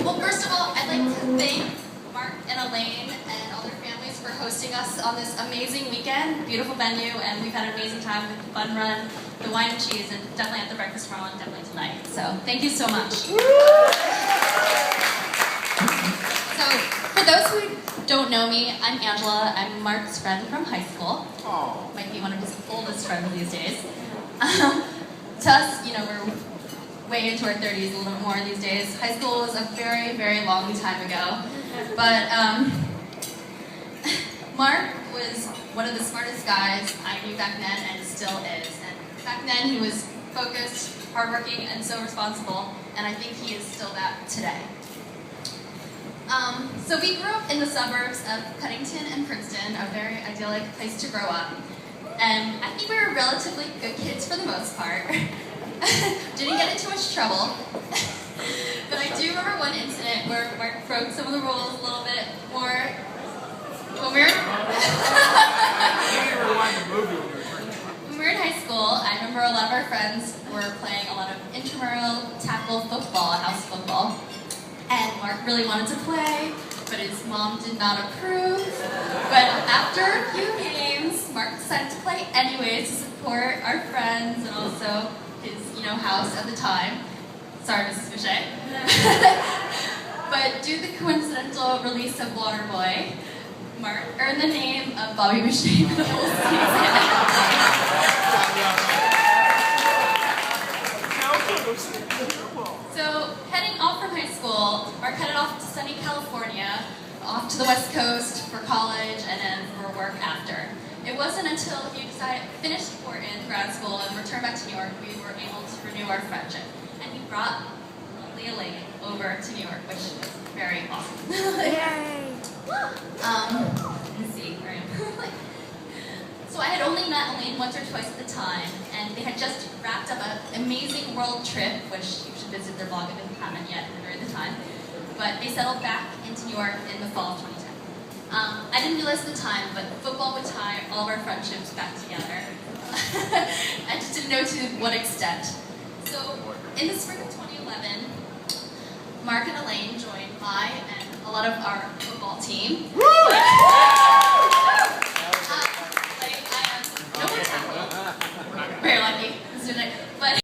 Well, first of all, I'd like to thank Mark and Elaine and all their families for hosting us on this amazing weekend. Beautiful venue, and we've had an amazing time with the Fun Run, the wine and cheese, and definitely at the breakfast tomorrow and definitely tonight. So thank you so much. So for those who don't know me, I'm Angela. I'm Mark's friend from high school. Might be one of his oldest friends these days. To us, we're way into our 30s, a little bit more these days. High school was a very, very long time ago. But Mark was one of the smartest guys I knew back then and still is. And back then he was focused, hardworking, and so responsible, and I think he is still that today. So we grew up in the suburbs of Cuttington and Princeton, a very idyllic place to grow up. And I think we were relatively good kids for the most part. Didn't get in too much trouble. But I do remember one incident where Mark broke some of the rules a little bit more. When we were in high school, I remember a lot of our friends were playing a lot of intramural tackle football, house football. And Mark really wanted to play, but his mom did not approve. But after a few games, Mark decided to play anyways to support our friends and also his, house at the time. Sorry, Mrs. Boucher. But due to the coincidental release of Waterboy, Mark earned the name of Bobby Boucher for the whole season. So, heading off from high school, Mark headed off to sunny California, off to the West Coast for college and then for work after. It wasn't until he decided to finish Wharton grad school and return back to New York we were able to renew our friendship. And he brought lovely Elaine over to New York, which was very awesome. Yay! Let's see, where am I? So I had only met Elaine once or twice at the time, and they had just wrapped up an amazing world trip, which you should visit their blog if you haven't yet during the time. But they settled back into New York in the fall of 2010. I didn't realize at the time, but football would tie all of our friendships back together. I just didn't know to what extent. So in the spring of 2011, Mark and Elaine joined my and a lot of our football team.